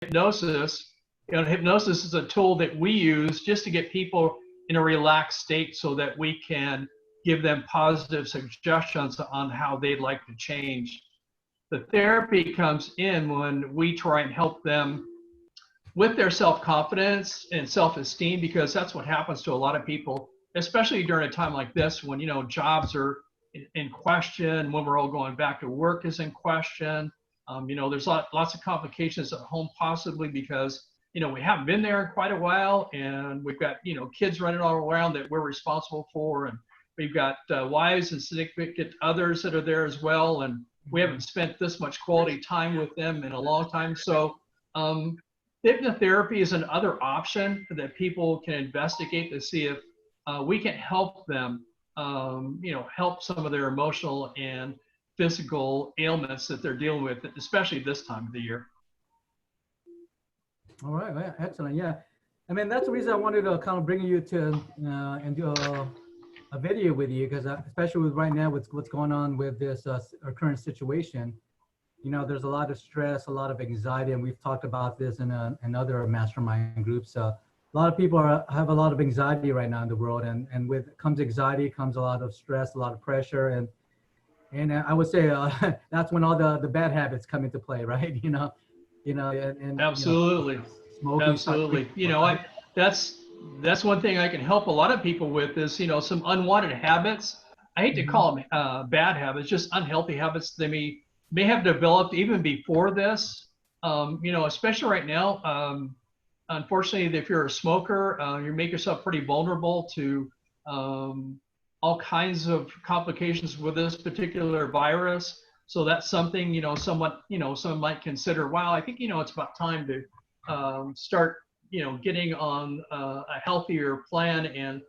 hypnosis, hypnosis is a tool that we use just to get people in a relaxed state so that we can give them positive suggestions on how they'd like to change. The therapy comes in when we try and help them with their self-confidence and self-esteem, because that's what happens to a lot of people, especially during a time like this when, jobs are in question, when we're all going back to work is in question. There's lots of complications at home, possibly because, we haven't been there in quite a while, and we've got, kids running all around that we're responsible for, and we've got wives and significant others that are there as well, and we haven't spent this much quality time with them in a long time. So hypnotherapy is another option that people can investigate to see if we can help them, help some of their emotional and physical ailments that they're dealing with, especially this time of the year. All right, well, excellent. Yeah, I mean, that's the reason I wanted to kind of bring you to and do a video with you, because especially with right now with what's going on with this our current situation, there's a lot of stress, a lot of anxiety, and we've talked about this in other mastermind groups. A lot of people have a lot of anxiety right now in the world, and with comes anxiety, comes a lot of stress, a lot of pressure, and I would say that's when all the bad habits come into play, right? And absolutely, smoking, absolutely. That's one thing I can help a lot of people with is, some unwanted habits. I hate to call them bad habits, just unhealthy habits they may have developed even before this. Especially right now. Unfortunately, if you're a smoker, you make yourself pretty vulnerable to all kinds of complications with this particular virus. So that's something, someone might consider, wow, I think, it's about time to start, getting on a healthier plan and,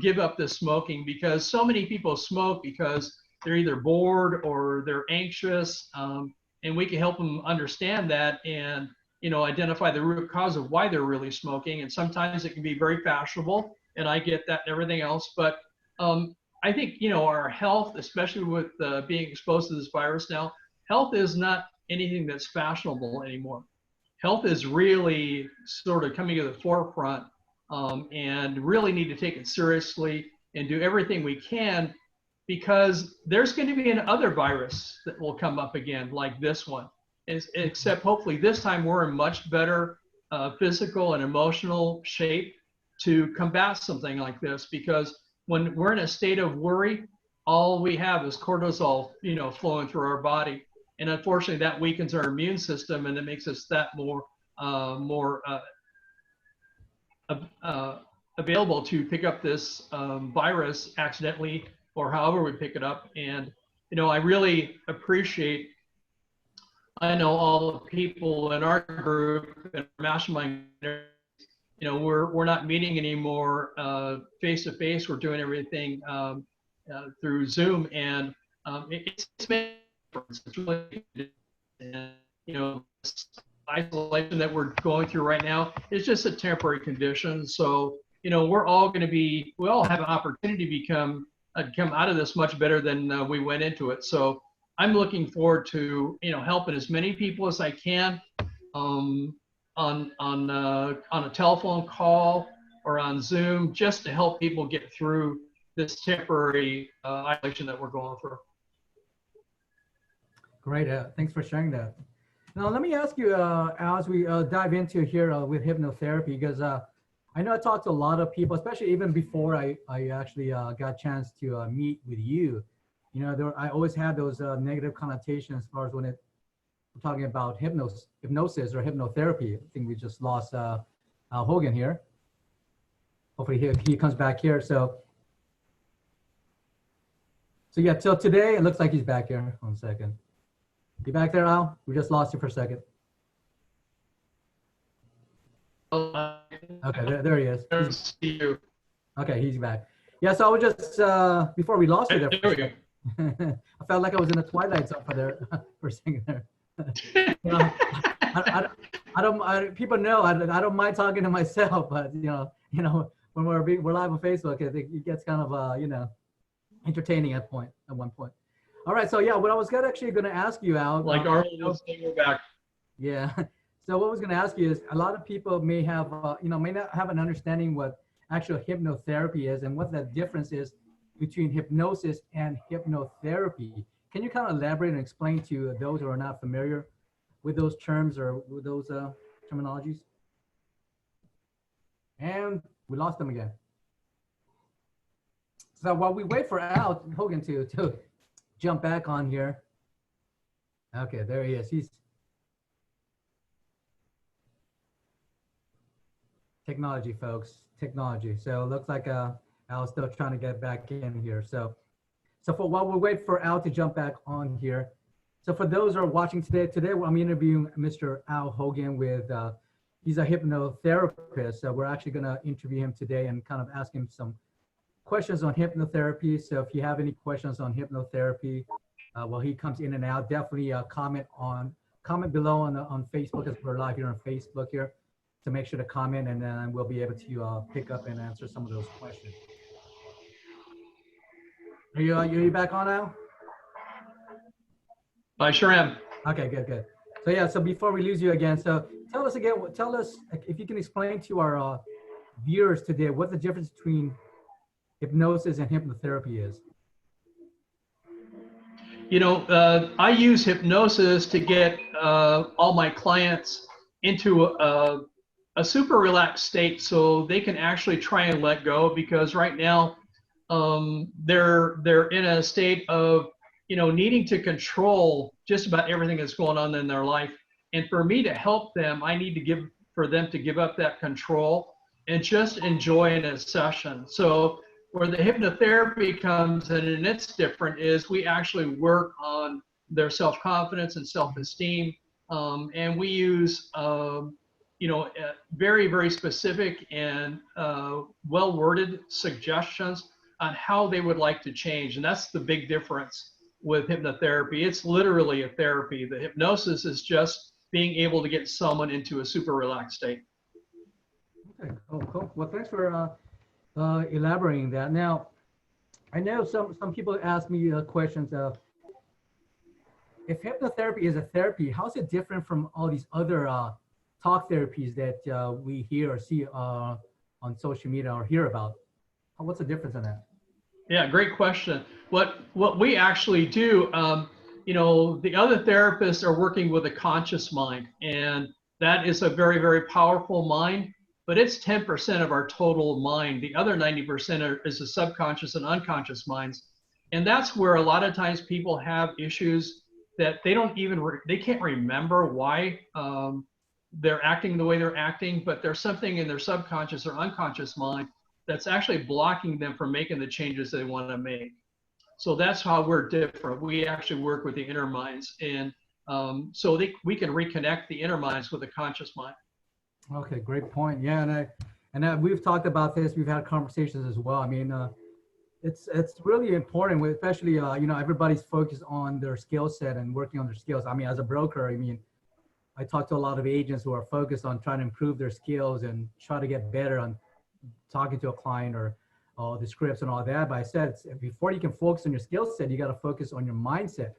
give up this smoking, because so many people smoke because they're either bored or they're anxious. And we can help them understand that and, identify the root cause of why they're really smoking. And sometimes it can be very fashionable, and I get that and everything else. But I think, our health, especially with being exposed to this virus now, health is not anything that's fashionable anymore. Health is really sort of coming to the forefront, and really need to take it seriously and do everything we can, because there's going to be another virus that will come up again like this one, except hopefully this time we're in much better physical and emotional shape to combat something like this, because when we're in a state of worry, all we have is cortisol, flowing through our body. And unfortunately, that weakens our immune system, and it makes us that more available to pick up this virus accidentally or however we pick it up. And, I really appreciate, I know all the people in our group and mastermind, we're not meeting anymore face to face. We're doing everything through Zoom, and it's made a difference. It's really, and, isolation that we're going through right now is just a temporary condition. So, we're all going to we all have an opportunity to come out of this much better than we went into it. So I'm looking forward to, helping as many people as I can on a telephone call or on Zoom, just to help people get through this temporary isolation that we're going through. Great, thanks for sharing that. Now let me ask you, as we dive into here with hypnotherapy, because I know I talked to a lot of people, especially even before I actually got a chance to meet with you. I always had those negative connotations as far as when we're talking about hypnosis or hypnotherapy. I think we just lost Hogan here. Hopefully he comes back here. So yeah, till today, it looks like he's back here. 1 second. You back there, Al? We just lost you for a second. Okay, there he is. Okay, he's back. Yeah, so I was just, before we lost you there for a second, I felt like I was in a Twilight Zone for a second there. People know I don't mind talking to myself, but when we're live on Facebook, I think it gets kind of entertaining at one point. All right, so yeah, what I was actually going to ask you, Al. Like Arnold was saying, we're back. Yeah. So what I was going to ask you is, a lot of people may have, may not have an understanding what actual hypnotherapy is and what the difference is between hypnosis and hypnotherapy. Can you kind of elaborate and explain to those who are not familiar with those terms or with those terminologies? And we lost them again. So while we wait for Al Hogan to jump back on here. Okay, there he is. He's technology, folks. Technology. So it looks like Al's still trying to get back in here. So while we wait for Al to jump back on here. So for those who are watching today I'm interviewing Mr. Al Holguin with, he's a hypnotherapist. So we're actually going to interview him today and kind of ask him some questions on hypnotherapy. So if you have any questions on hypnotherapy, while he comes in and out, definitely comment below on Facebook, as we're live here on Facebook here, to make sure to comment, and then we'll be able to pick up and answer some of those questions. Are you back on now? I sure am. Okay, good. So yeah, so before we lose you again, so tell us if you can explain to our viewers today what the difference between hypnosis and hypnotherapy is. I use hypnosis to get all my clients into a super relaxed state so they can actually try and let go, because right now they're in a state of needing to control just about everything that's going on in their life. And for me to help them, I need to for them to give up that control and just enjoy in a session. So where the hypnotherapy comes in, and it's different, is we actually work on their self-confidence and self-esteem. And we use, very, very specific and well-worded suggestions on how they would like to change. And that's the big difference with hypnotherapy. It's literally a therapy. The hypnosis is just being able to get someone into a super relaxed state. Okay, cool. Well, thanks for elaborating that. Now, I know some people ask me questions of, if hypnotherapy is a therapy, how is it different from all these other talk therapies that we hear or see on social media or hear about? What's the difference in that? Yeah, great question. What we actually do, the other therapists are working with a conscious mind, and that is a very, very powerful mind, but it's 10% of our total mind. The other 90% is the subconscious and unconscious minds. And that's where a lot of times people have issues that they don't even, they can't remember why they're acting the way they're acting, but there's something in their subconscious or unconscious mind that's actually blocking them from making the changes they want to make. So that's how we're different. We actually work with the inner minds, and so we can reconnect the inner minds with the conscious mind. Okay, great point. Yeah, and we've talked about this. We've had conversations as well. I mean, it's really important, especially everybody's focused on their skill set and working on their skills. I mean, as a broker, I talk to a lot of agents who are focused on trying to improve their skills and try to get better on talking to a client or the scripts and all that. But I said, before you can focus on your skill set, you got to focus on your mindset.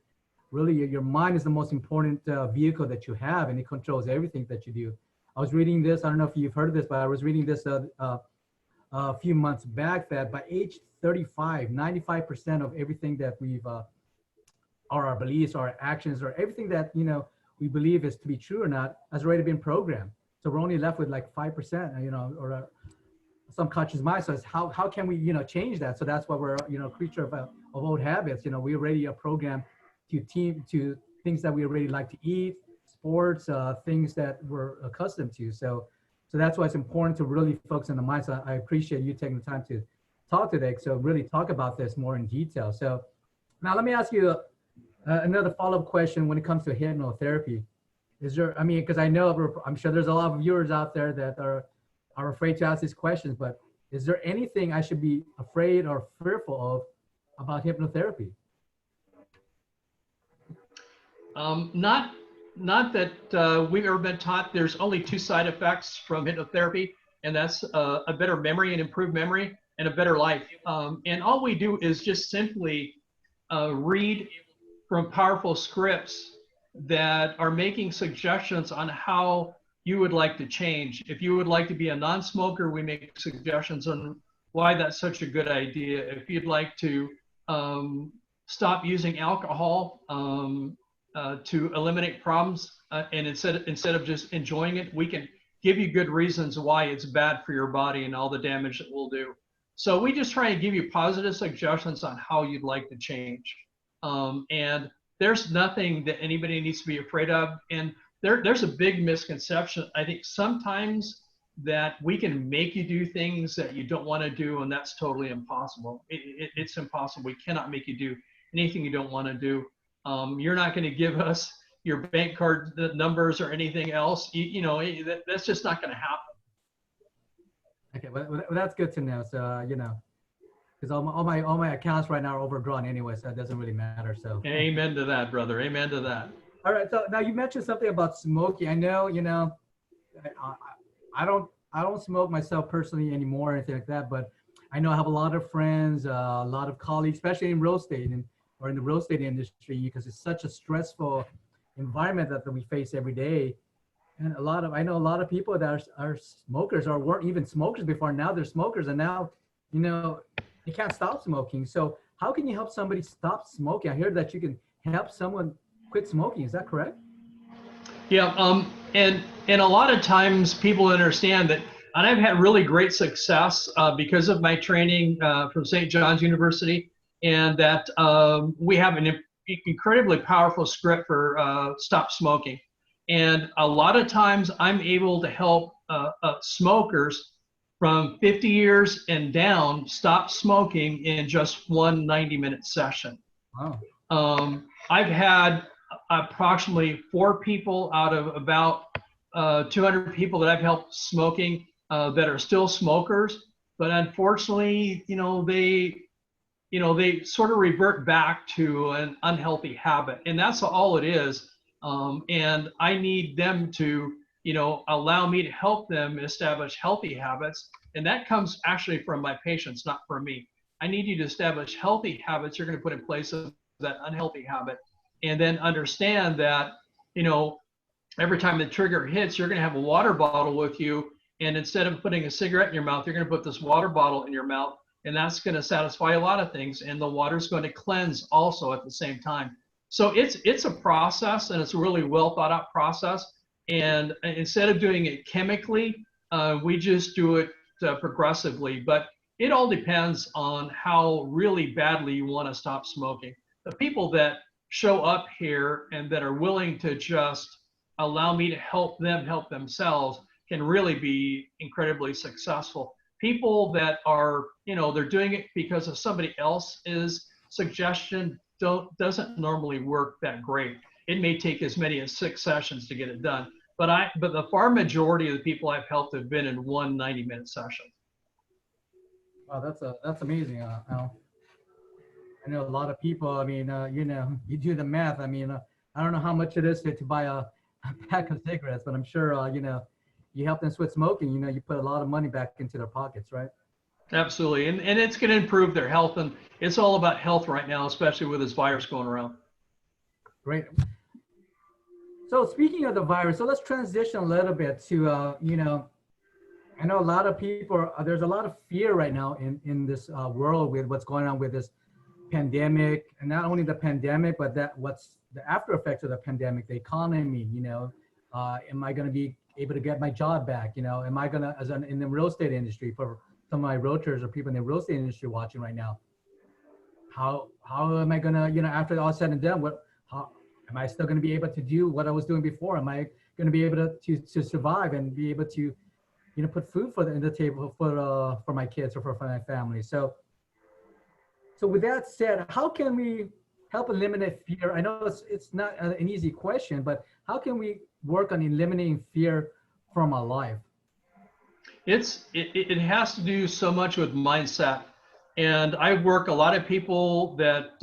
Really, your mind is the most important vehicle that you have, and it controls everything that you do. I was reading this, I don't know if you've heard of this, but I was reading this a few months back, that by age 35, 95% of everything that we've, our beliefs, our actions, or everything that, we believe is to be true or not, has already been programmed. So we're only left with like 5%, or some conscious mind. So it's how can we, change that? So that's why we're, a creature of old habits. We already are programmed to things that we already like to eat, sports, things that we're accustomed to. So that's why it's important to really focus on the mind. So I appreciate you taking the time to talk today. So really talk about this more in detail. So now let me ask you another follow-up question when it comes to hypnotherapy. Is there, because I'm sure there's a lot of viewers out there that are afraid to ask these questions, but is there anything I should be afraid or fearful of about hypnotherapy? Not that we've ever been taught. There's only 2 side effects from hypnotherapy, and that's a better memory and improved memory and a better life. And all we do is just simply read from powerful scripts that are making suggestions on how you would like to change. If you would like to be a non-smoker, we make suggestions on why that's such a good idea. If you'd like to stop using alcohol to eliminate problems, and instead of just enjoying it, we can give you good reasons why it's bad for your body and all the damage it will do. So we just try and give you positive suggestions on how you'd like to change. And there's nothing that anybody needs to be afraid of. And there's a big misconception, I think, sometimes, that we can make you do things that you don't want to do, and that's totally impossible. It's impossible. We cannot make you do anything you don't want to do. You're not going to give us your bank card numbers or anything else. That's just not going to happen. Okay, well, that's good to know. So, because all my accounts right now are overdrawn anyway, so that doesn't really matter. So amen to that, brother. Amen to that. All right. So now you mentioned something about smoking. I know, I don't smoke myself personally anymore or anything like that, but I know I have a lot of friends, a lot of colleagues, especially in real estate or in the real estate industry, because it's such a stressful environment that we face every day. And I know a lot of people that are smokers or weren't even smokers before. Now they're smokers, and now, they can't stop smoking. So how can you help somebody stop smoking? I heard that you can help someone quit smoking. Is that correct? Yeah. And a lot of times people understand that, and I've had really great success because of my training from St. John's University, and that we have an incredibly powerful script for stop smoking. And a lot of times I'm able to help smokers from 50 years and down stop smoking in just one 90-minute session. Wow. I've had approximately 4 people out of about 200 people that I've helped smoking that are still smokers, but unfortunately, they sort of revert back to an unhealthy habit, and that's all it is. And I need them to, allow me to help them establish healthy habits. And that comes actually from my patients, not from me. I need you to establish healthy habits you're going to put in place of that unhealthy habit. And then understand that, every time the trigger hits, you're going to have a water bottle with you. And instead of putting a cigarette in your mouth, you're going to put this water bottle in your mouth. And that's going to satisfy a lot of things. And the water's going to cleanse also at the same time. So it's a process, and it's a really well thought out process. And instead of doing it chemically, we just do it progressively. But it all depends on how really badly you want to stop smoking. The people that show up here and that are willing to just allow me to help them help themselves can really be incredibly successful. People that are, they're doing it because of somebody else's suggestion doesn't normally work that great. It may take as many as 6 sessions to get it done. But the far majority of the people I've helped have been in one 90-minute session. Wow, that's amazing. Al. I know a lot of people. I mean, you do the math. I mean, I don't know how much it is to buy a pack of cigarettes, but I'm sure, you help them quit smoking. You put a lot of money back into their pockets, right? Absolutely, and it's going to improve their health, and it's all about health right now, especially with this virus going around. Great. So speaking of the virus, so let's transition a little bit to, I know a lot of people, there's a lot of fear right now in this world with what's going on with this pandemic, and not only the pandemic, but what's the after effects of the pandemic, the economy, am I going to be able to get my job back? Am I going to, in the real estate industry, for some of my realtors or people in the real estate industry watching right now, how am I going to, after all said and done, how am I still going to be able to do what I was doing before? Am I going to be able to survive and be able to, put food in the table for my kids or for my family? So with that said, how can we help eliminate fear? I know it's not an easy question, but how can we work on eliminating fear from our life? It has to do so much with mindset. And I work a lot of people that,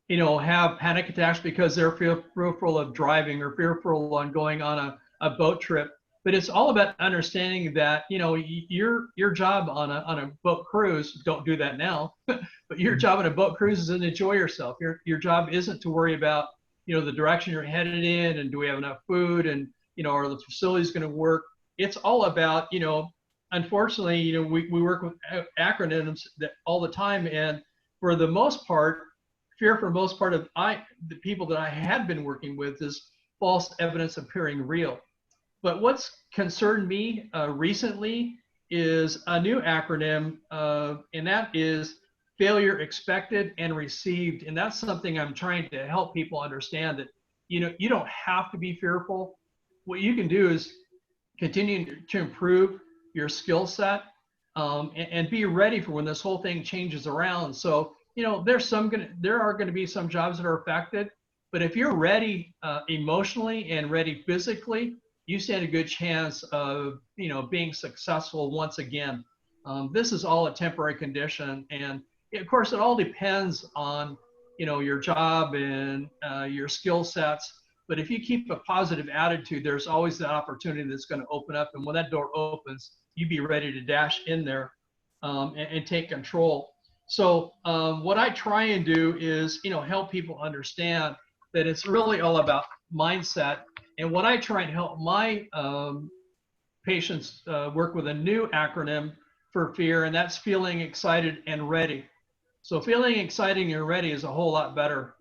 have panic attacks because they're fearful of driving or fearful on going on a boat trip. But it's all about understanding that, your job on a boat cruise, don't do that now, but your job on a boat cruise is to enjoy yourself. Your job isn't to worry about, the direction you're headed in, and do we have enough food, and, are the facilities going to work? It's all about, unfortunately, we work with acronyms that all the time. And for the most part, fear for most part of the people that I had been working with is false evidence appearing real. But what's concerned me recently is a new acronym, and that is failure expected and received. And that's something I'm trying to help people understand, that, you don't have to be fearful. What you can do is continue to improve your skill set, and be ready for when this whole thing changes around. So, there are going to be some jobs that are affected, but if you're ready emotionally and ready physically, you stand a good chance of, being successful once again. This is all a temporary condition. And of course, it all depends on, your job and your skill sets. But if you keep a positive attitude, there's always that opportunity that's going to open up. And when that door opens, you be ready to dash in there, and take control. So what I try and do is, help people understand that it's really all about mindset. And what I try and help my patients work with a new acronym for fear, and that's feeling excited and ready. So feeling excited and ready is a whole lot better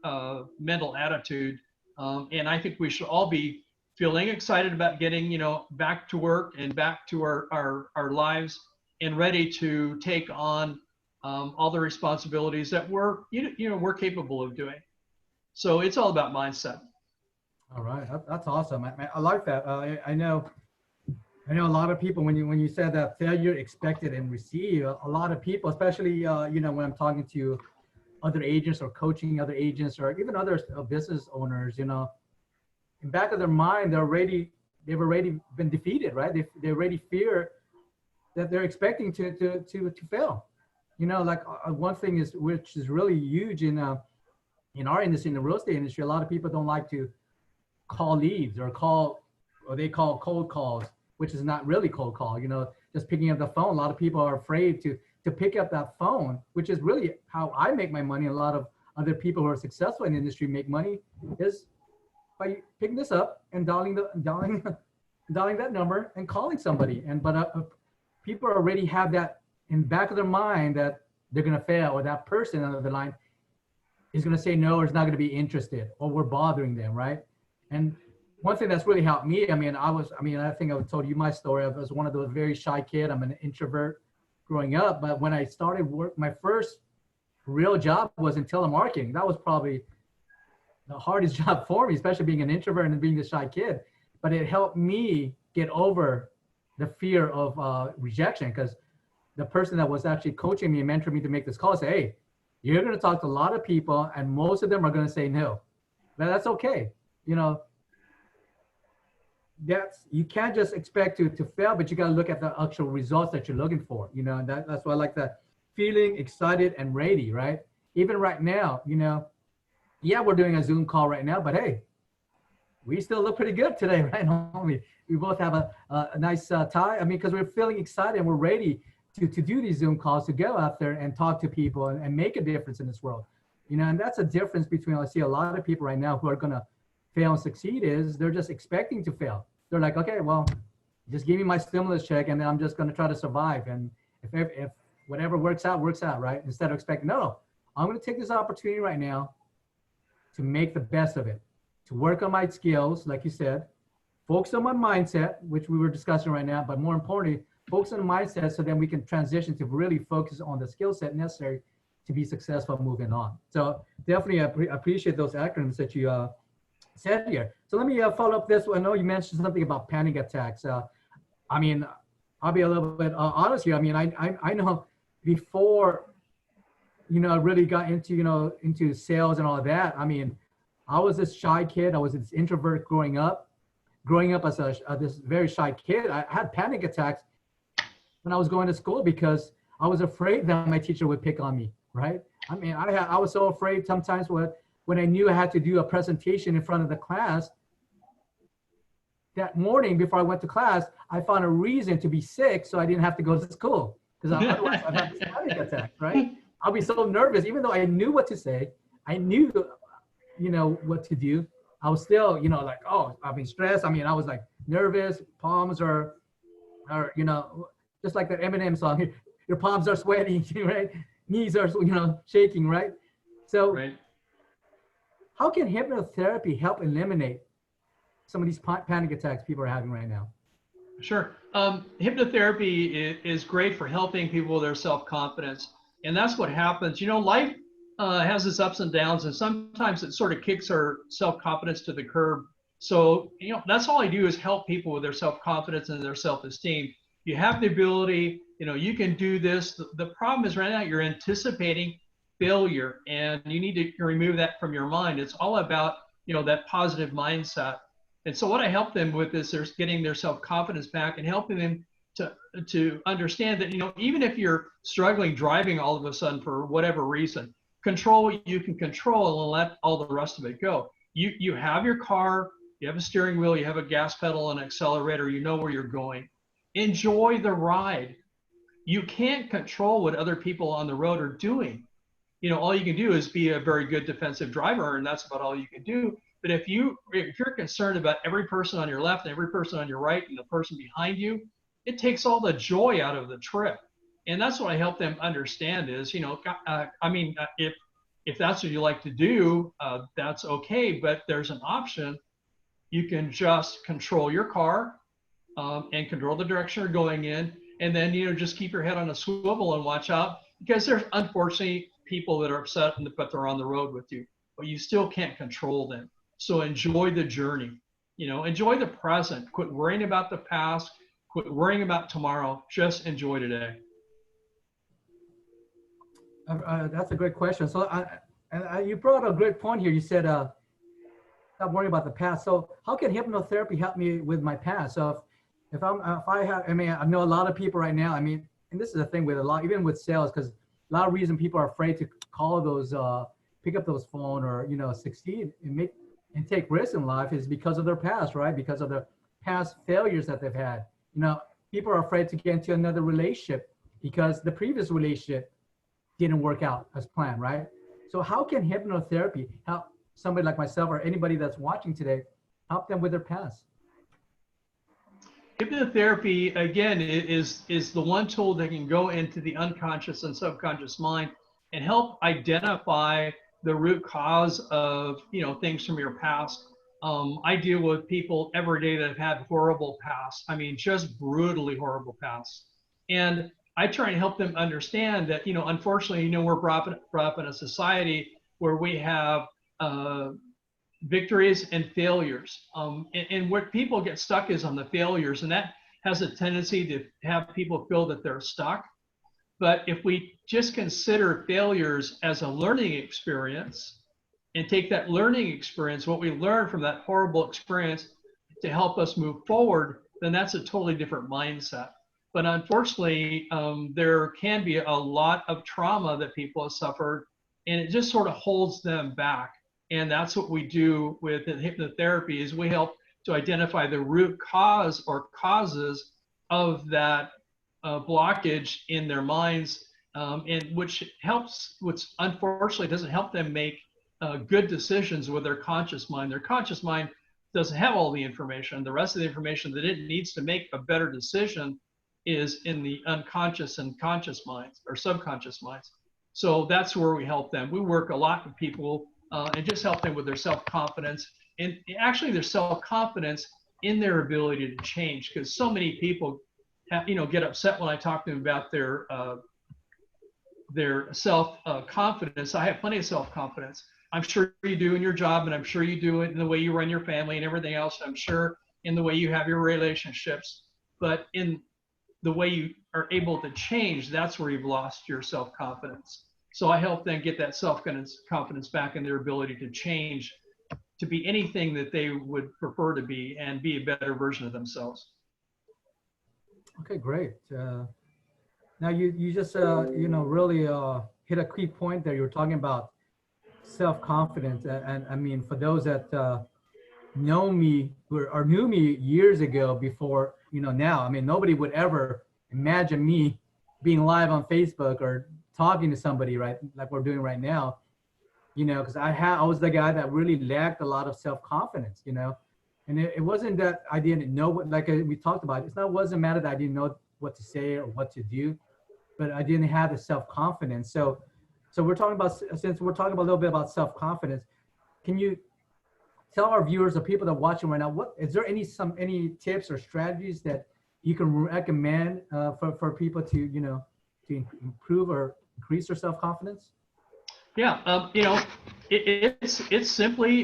mental attitude. And I think we should all be feeling excited about getting, back to work and back to our lives, and ready to take on all the responsibilities that we're capable of doing. So it's all about mindset. All right, that's awesome. I like that. I know a lot of people, when you said that failure expected and received, a lot of people, especially when I'm talking to other agents or coaching other agents or even other business owners, in back of their mind, they've already been defeated, right? They already fear that they're expecting to fail. One thing is, which is really huge in our industry, in the real estate industry, a lot of people don't like to call leads or they call cold calls, which is not really cold call, just picking up the phone. A lot of people are afraid to pick up that phone, which is really how I make my money. A lot of other people who are successful in the industry make money is by picking this up and dialing that number and calling somebody. But people already have that in the back of their mind that they're going to fail, or that person on the line is going to say no, or is not going to be interested, or we're bothering them, right? And one thing that's really helped me, I think I've told you my story. I was one of those very shy kid. I'm an introvert growing up, but when I started work, my first real job was in telemarketing. That was probably the hardest job for me, especially being an introvert and being a shy kid. But it helped me get over the fear of rejection, because the person that was actually coaching me and mentoring me to make this call said, hey, you're going to talk to a lot of people and most of them are going to say no. But that's okay. You can't just expect to fail, but you got to look at the actual results that you're looking for. That's why I like that feeling excited and ready, right? Even right now, yeah, we're doing a Zoom call right now, but hey, we still look pretty good today, right? We both have a nice tie. Because we're feeling excited and we're ready to do these Zoom calls, to go out there and talk to people and make a difference in this world. And that's a difference between, I see a lot of people right now who are going to fail and succeed, is they're just expecting to fail. They're like, okay, well, just give me my stimulus check and then I'm just going to try to survive. And if whatever works out, right? Instead of expecting, no, I'm going to take this opportunity right now to make the best of it, to work on my skills, like you said, focus on my mindset, which we were discussing right now, but more importantly, focus on the mindset so then we can transition to really focus on the skill set necessary to be successful moving on. So definitely appreciate those acronyms that you said here. So let me follow up this. I know you mentioned something about panic attacks. I'll be a little bit honest here. I know before, I really got into sales and all of that. I was this shy kid. I was this introvert growing up as this very shy kid. I had panic attacks when I was going to school because I was afraid that my teacher would pick on me, right? I was so afraid sometimes when I knew I had to do a presentation in front of the class. That morning before I went to class, I found a reason to be sick so I didn't have to go to school, because otherwise I'd have this panic attack, right? I'll be so nervous, even though I knew what to say. I knew, what to do. I was still, like, oh, I've been stressed. I mean, I was like nervous, palms are, just like that Eminem song, your palms are sweating, right? Knees are, shaking, right? So Right. how can hypnotherapy help eliminate some of these panic attacks people are having right now? Sure. Hypnotherapy is great for helping people with their self-confidence. And that's what happens. Life has its ups and downs, and sometimes it sort of kicks our self-confidence to the curb. So, that's all I do is help people with their self-confidence and their self-esteem. You have the ability, you can do this. The problem is right now you're anticipating failure, and you need to remove that from your mind. It's all about, that positive mindset. And so what I help them with is they're getting their self-confidence back and helping them to understand that, even if you're struggling driving all of a sudden for whatever reason, control what you can control and let all the rest of it go. You have your car, you have a steering wheel, you have a gas pedal and accelerator, you know where you're going. Enjoy the ride. You can't control what other people on the road are doing. All you can do is be a very good defensive driver, and that's about all you can do. But if you're concerned about every person on your left and every person on your right and the person behind you, it takes all the joy out of the trip. And that's what I help them understand is, if that's what you like to do, that's okay. But there's an option. You can just control your car and control the direction you're going in. And then, just keep your head on a swivel and watch out, because there's unfortunately people that are upset, but they're on the road with you, but you still can't control them. So enjoy the journey, enjoy the present. Quit worrying about the past. Quit worrying about tomorrow. Just enjoy today. That's a great question. So you brought up a great point here. You said, stop worrying about the past. So how can hypnotherapy help me with my past? So if I know a lot of people right now, and this is the thing with even with sales, because a lot of reason people are afraid to call those, pick up those phone or, succeed and take risks in life is because of their past, right? Because of the past failures that they've had. People are afraid to get into another relationship because the previous relationship didn't work out as planned, right? So how can hypnotherapy help somebody like myself or anybody that's watching today, help them with their past? Hypnotherapy, again, is the one tool that can go into the unconscious and subconscious mind and help identify the root cause of, things from your past. I deal with people every day that have had horrible pasts. Just brutally horrible pasts. And I try and help them understand that, unfortunately, we're brought up in a society where we have victories and failures. And what people get stuck is on the failures, and that has a tendency to have people feel that they're stuck. But if we just consider failures as a learning experience and take that learning experience, what we learned from that horrible experience, to help us move forward, then that's a totally different mindset. But unfortunately, there can be a lot of trauma that people have suffered, and it just sort of holds them back. And that's what we do with hypnotherapy is we help to identify the root cause or causes of that blockage in their minds, and which unfortunately doesn't help them make good decisions with their conscious mind. Their conscious mind doesn't have all the information. The rest of the information that it needs to make a better decision is in the unconscious and conscious minds or subconscious minds. So that's where we help them. We work a lot with people and just help them with their self-confidence and actually their self-confidence in their ability to change, because so many people get upset when I talk to them about their self-confidence. I have plenty of self-confidence. I'm sure you do in your job, and I'm sure you do it in the way you run your family and everything else. I'm sure in the way you have your relationships, but in the way you are able to change, that's where you've lost your self-confidence. So I help them get that self-confidence back in their ability to change, to be anything that they would prefer to be and be a better version of themselves. Okay, great. Now you just really hit a key point there. You were talking about self-confidence, and for those that know me or knew me years ago before now, nobody would ever imagine me being live on Facebook or talking to somebody, right, like we're doing right now. you know, because I was the guy that really lacked a lot of self-confidence, you know, and it wasn't that I didn't know what, like we talked about, it's not, wasn't matter that I didn't know what to say or what to do, but I didn't have the self-confidence. So we're talking about, since we're talking about a little bit about self-confidence, can you tell our viewers, the people that are watching right now, what is there any tips or strategies that you can recommend for people to, you know, to improve or increase their self-confidence? Yeah, you know, it's simply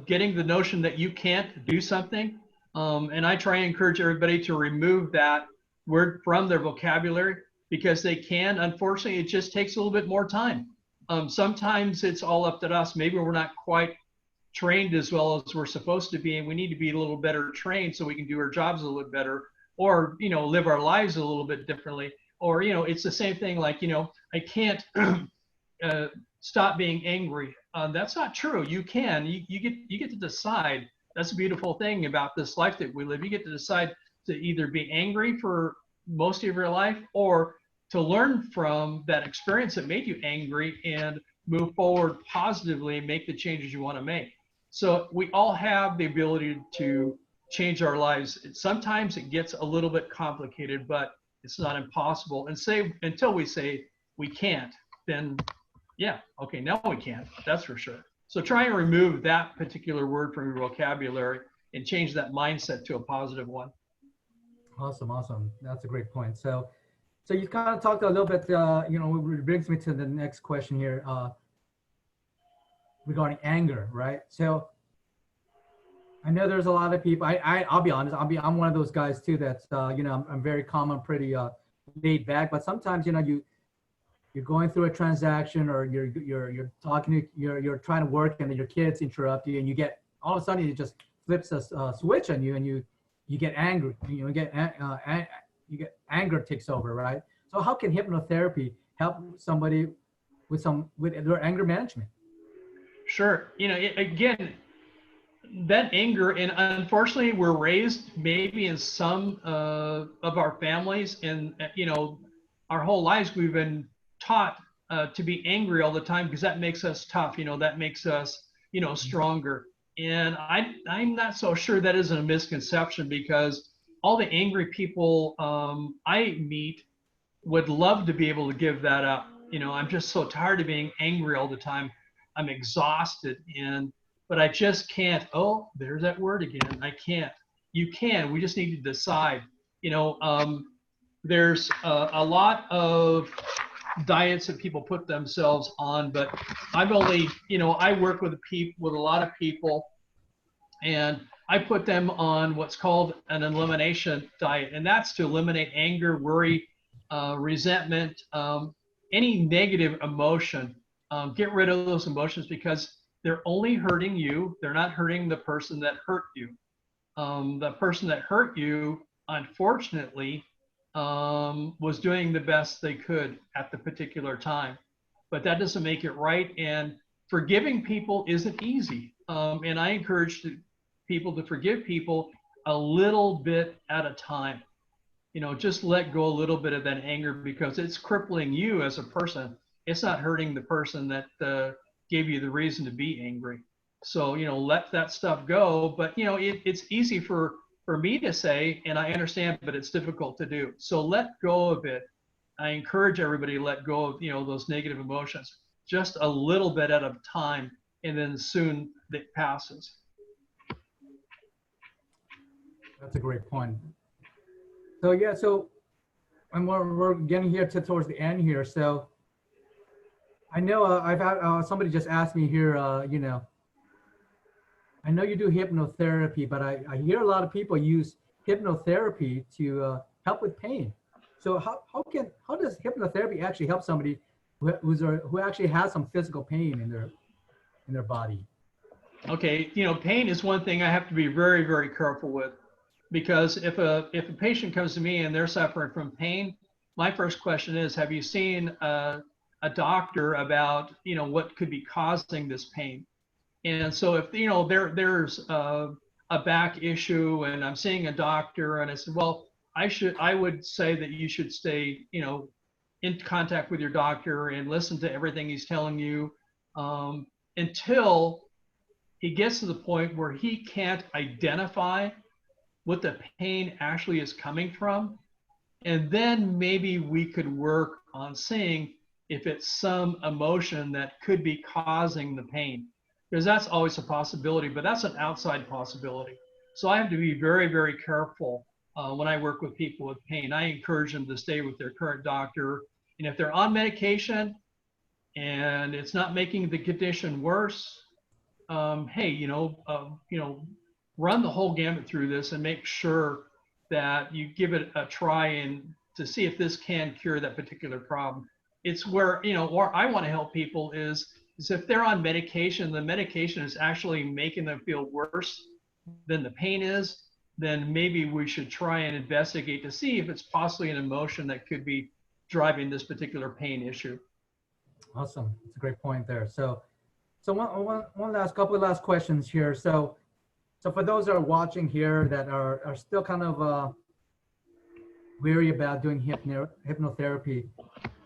getting the notion that you can't do something, and I try and encourage everybody to remove that word from their vocabulary because they can. Unfortunately, it just takes a little bit more time. Sometimes it's all up to us. Maybe we're not quite trained as well as we're supposed to be, and we need to be a little better trained so we can do our jobs a little bit better, or you know, live our lives a little bit differently. Or you know, it's the same thing. Like you know, I can't. Stop being angry. That's not true. You can. You get to decide. That's a beautiful thing about this life that we live. You get to decide to either be angry for most of your life or to learn from that experience that made you angry and move forward positively and make the changes you want to make. So we all have the ability to change our lives. Sometimes it gets a little bit complicated, but it's not impossible. And say until we say we can't, then yeah, okay, now we can. That's for sure. So try and remove that particular word from your vocabulary and change that mindset to a positive one. Awesome, awesome. That's a great point. So you kind of talked a little bit, you know, it brings me to the next question here regarding anger, right? So I know there's a lot of people. I'll be honest. I'm one of those guys too. That's you know, I'm very calm. I'm pretty laid back. But sometimes, you know, you're going through a transaction, or you're talking to, you're trying to work, and then your kids interrupt you, and you get, all of a sudden it just flips a switch on you, and you get angry. You get anger takes over, right? So how can hypnotherapy help somebody with their anger management? Sure. You know, again, that anger, and unfortunately we're raised maybe in some of our families, and you know, our whole lives we've been taught to be angry all the time because that makes us tough. You know, that makes us, you know, stronger. And I'm not so sure that isn't a misconception, because all the angry people I meet would love to be able to give that up. You know, I'm just so tired of being angry all the time. I'm exhausted, but I just can't. Oh, there's that word again. I can't. You can. We just need to decide. You know, there's a lot of diets that people put themselves on, but I've only, you know, I work with a lot of people, and I put them on what's called an elimination diet, and that's to eliminate anger, worry, resentment, any negative emotion. Get rid of those emotions because they're only hurting you. They're not hurting the person that hurt you. The person that hurt you, unfortunately, was doing the best they could at the particular time. But that doesn't make it right. And forgiving people isn't easy. And I encourage people to forgive people a little bit at a time. You know, just let go a little bit of that anger because it's crippling you as a person. It's not hurting the person that gave you the reason to be angry. So, you know, let that stuff go. But, you know, it's easy for me to say, and I understand, but it's difficult to do. So let go of it. I encourage everybody to let go of, you know, those negative emotions, just a little bit at a time, and then soon it passes. That's a great point. So yeah, so and we're getting here towards the end here. So I know I've had somebody just asked me here, you know, I know you do hypnotherapy, but I hear a lot of people use hypnotherapy to help with pain. So how does hypnotherapy actually help somebody who actually has some physical pain in their body? Okay, you know, pain is one thing I have to be very, very careful with, because if a patient comes to me and they're suffering from pain, my first question is, have you seen a doctor about, you know, what could be causing this pain? And so if, you know, there's a back issue and I'm seeing a doctor and I said, well, I would say that you should stay, you know, in contact with your doctor and listen to everything he's telling you. until he gets to the point where he can't identify what the pain actually is coming from. And then maybe we could work on seeing if it's some emotion that could be causing the pain, because that's always a possibility, but that's an outside possibility. So I have to be very, very careful when I work with people with pain. I encourage them to stay with their current doctor. And if they're on medication and it's not making the condition worse, hey, run the whole gamut through this and make sure that you give it a try and to see if this can cure that particular problem. It's where, where I want to help people is if they're on medication, the medication is actually making them feel worse than the pain is, then maybe we should try and investigate to see if it's possibly an emotion that could be driving this particular pain issue. Awesome. That's a great point there. So couple of last questions here. So for those that are watching here that are still kind of weary about doing hypnotherapy,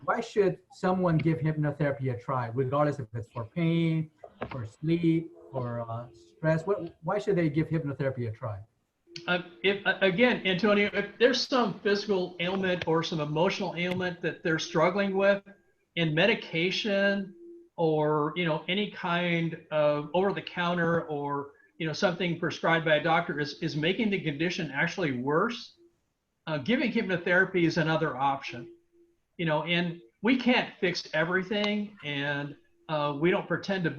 why should someone give hypnotherapy a try, regardless if it's for pain, for sleep, or stress? Why should they give hypnotherapy a try? Again, Antonio, if there's some physical ailment or some emotional ailment that they're struggling with, and medication or any kind of over-the-counter or something prescribed by a doctor is making the condition actually worse, giving hypnotherapy is another option. And we can't fix everything, and we don't pretend to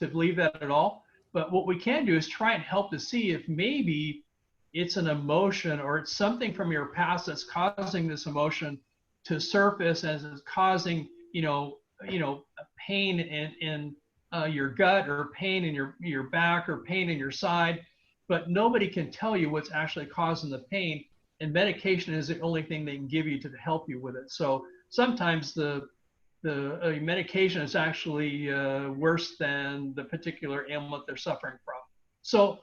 believe that at all. But what we can do is try and help to see if maybe it's an emotion or it's something from your past that's causing this emotion to surface, as is causing pain in your gut, or pain in your back, or pain in your side. But nobody can tell you what's actually causing the pain, and medication is the only thing they can give you to help you with it. So sometimes the medication is actually worse than the particular ailment they're suffering from. So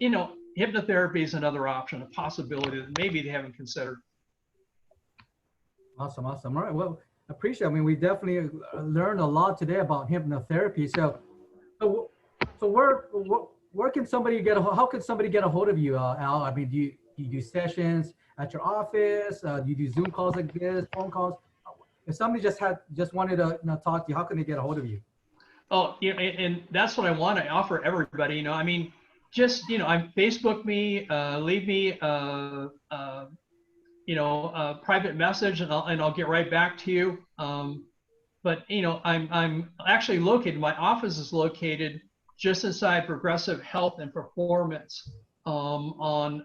hypnotherapy is another option, a possibility that maybe they haven't considered. Awesome. All right. Well, appreciate it. I mean, we definitely learned a lot today about hypnotherapy. So where can somebody how can somebody get a hold of you, Al? I mean, do you do sessions at your office? Do you do Zoom calls like this, phone calls? If somebody just wanted to talk to you, how can they get a hold of you? Oh, and that's what I want to offer everybody. I mean, just Facebook me, leave me a private message, and I'll get right back to you. But I'm actually located. My office is located just inside Progressive Health and Performance on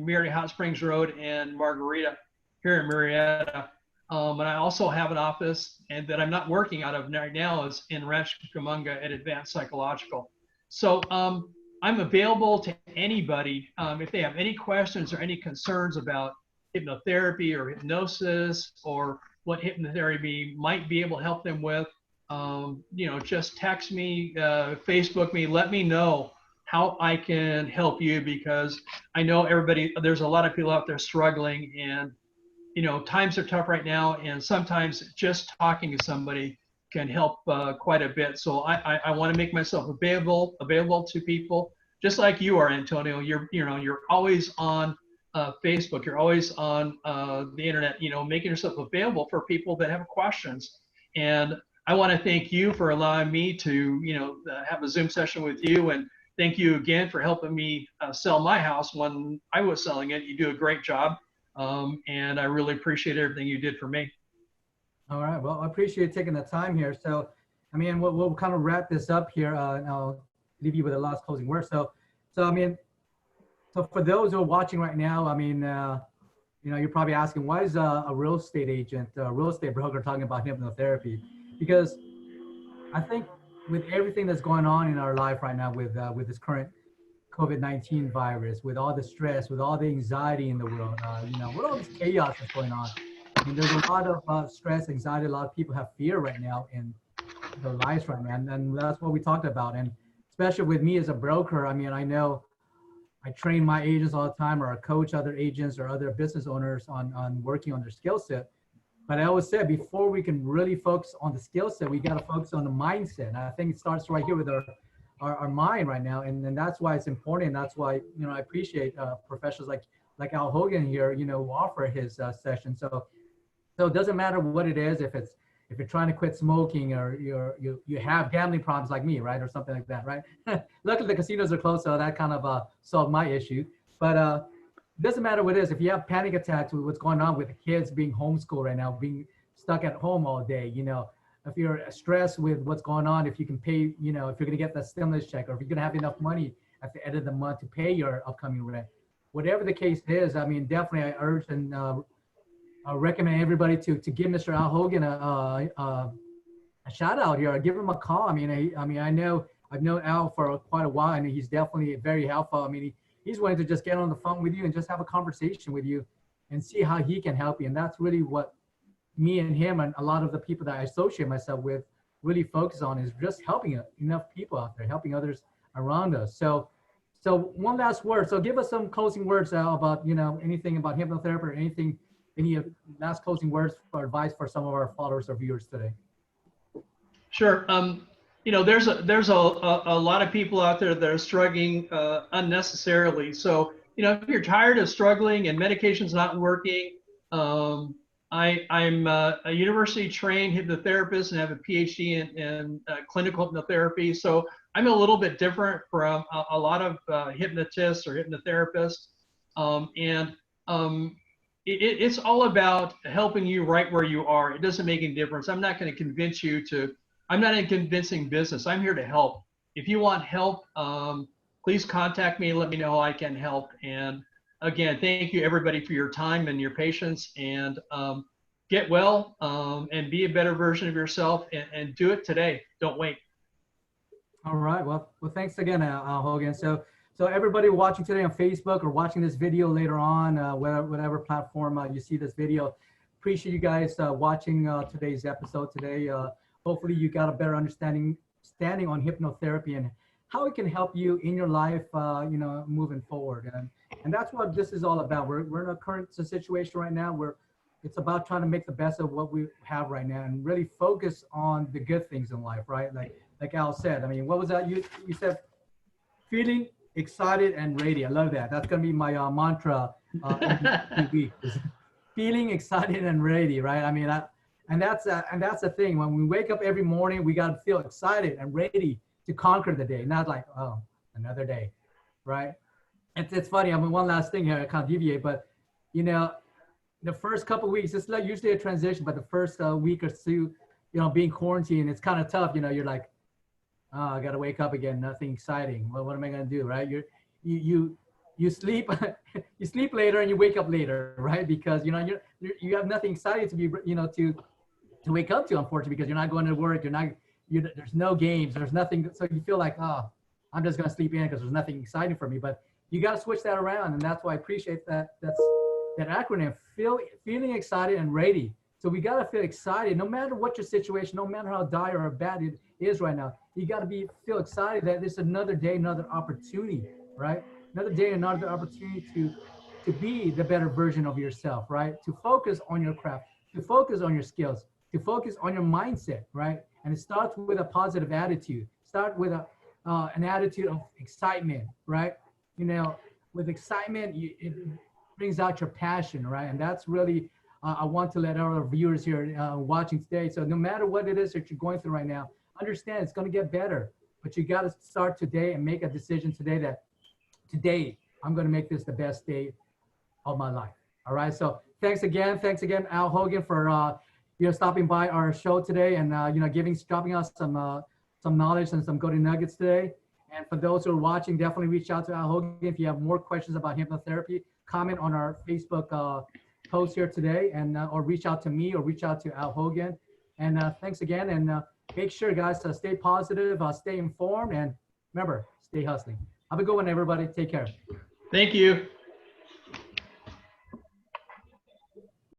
Marietta Hot Springs Road and Margarita here in Marietta. And I also have an office that I'm not working out of right now is in Rancho Cucamonga at Advanced Psychological. So I'm available to anybody if they have any questions or any concerns about hypnotherapy or hypnosis, or what hypnotherapy might be able to help them with. Just text me, Facebook me, let me know how I can help you, because I know there's a lot of people out there struggling, and times are tough right now, and sometimes just talking to somebody can help quite a bit. So I want to make myself available to people, just like you are, Antonio. You're always on Facebook. You're always on the internet. Making yourself available for people that have questions. And I want to thank you for allowing me to have a Zoom session with you, and thank you again for helping me sell my house when I was selling it. You do a great job. And I really appreciate everything you did for me. All right. Well, I appreciate taking the time here. So, I mean, we'll kind of wrap this up here, and I'll leave you with a last closing word. So for those who are watching right now, I mean, you're probably asking, why is a real estate agent, a real estate broker talking about hypnotherapy? Because I think with everything that's going on in our life right now with this current COVID-19 virus, with all the stress, with all the anxiety in the world, with all this chaos that's going on. I mean, there's a lot of stress, anxiety. A lot of people have fear right now in their lives right now. And that's what we talked about. And especially with me as a broker, I mean, I know I train my agents all the time, or I coach other agents or other business owners on working on their skill set. But I always said, before we can really focus on the skill set, we got to focus on the mindset. And I think it starts right here with our mind right now. And that's why it's important. That's why, I appreciate professionals like Al Hogan here, who offer his session. So it doesn't matter what it is, if you're trying to quit smoking, or you have gambling problems like me, right, or something like that, right? Luckily the casinos are closed, so that kind of solved my issue. But it doesn't matter what it is. If you have panic attacks with what's going on with the kids being homeschooled right now, being stuck at home all day, if you're stressed with what's going on, if you can pay, if you're going to get that stimulus check, or if you're going to have enough money at the end of the month to pay your upcoming rent, whatever the case is, I mean, definitely I urge and I recommend everybody to give Mr. Al Hogan a shout out here. Give him a call. I mean, I know I've known Al for quite a while, and he's definitely very helpful. I mean, he's willing to just get on the phone with you and just have a conversation with you and see how he can help you. And that's really what me and him and a lot of the people that I associate myself with really focus on, is just helping enough people out there, helping others around us. So one last word. So give us some closing words, Al, about, anything about hypnotherapy, or any last closing words or advice for some of our followers or viewers today. Sure. There's a lot of people out there that are struggling unnecessarily. So, if you're tired of struggling and medication's not working, I'm a university trained hypnotherapist and have a PhD in clinical hypnotherapy. So I'm a little bit different from a lot of hypnotists or hypnotherapists. It's all about helping you right where you are. It doesn't make any difference. I'm not going to convince you I'm not in convincing business. I'm here to help. If you want help, please contact me. Let me know how I can help. And again, thank you everybody for your time and your patience, and get well and be a better version of yourself, and do it today. Don't wait. All right. Well, thanks again, Al Hogan. So everybody watching today on Facebook or watching this video later on, whatever platform you see this video, appreciate you guys watching today's episode today. Hopefully you got a better understanding on hypnotherapy and how it can help you in your life, moving forward. And that's what this is all about. We're in a current situation right now where it's about trying to make the best of what we have right now and really focus on the good things in life, right? Like Al said. I mean, what was that? You said feeling excited and ready. I love that. That's gonna be my mantra. Feeling excited and ready, right? I mean, and that's the thing. When we wake up every morning, we gotta feel excited and ready to conquer the day, not like, oh, another day, right? It's funny. I mean, one last thing here, I can't deviate, but the first couple of weeks, it's like usually a transition, but the first week or two, being quarantined, it's kind of tough. You're like, oh, I got to wake up again. Nothing exciting. Well, what am I going to do, right? You sleep, you sleep later and you wake up later, right? Because, you have nothing exciting to be, to wake up to, unfortunately, because you're not going to work. There's no games, there's nothing. So you feel like, oh, I'm just going to sleep in because there's nothing exciting for me. But you got to switch that around. And that's why I appreciate that. That's that acronym, feeling excited and ready. So we got to feel excited no matter what your situation, no matter how dire or bad it is right now. You got to feel excited that there's another day, another opportunity, right? Another day, another opportunity to be the better version of yourself, right? To focus on your craft, to focus on your skills, to focus on your mindset, right? And it starts with a positive attitude. Start with an attitude of excitement, right? With excitement, it brings out your passion, right? And that's really, I want to let our viewers here watching today. So no matter what it is that you're going through right now, understand it's going to get better, but you got to start today and make a decision today that today I'm going to make this the best day of my life. All right. So thanks again, Al Hogan, for stopping by our show today and dropping us some knowledge and some golden nuggets today. And for those who are watching, definitely reach out to Al Hogan if you have more questions about hypnotherapy. Comment on our Facebook post here today, and or reach out to me or reach out to Al Hogan. And thanks again, and make sure, guys, to stay positive, stay informed, and remember, stay hustling. Have a good one, everybody. Take care. Thank you.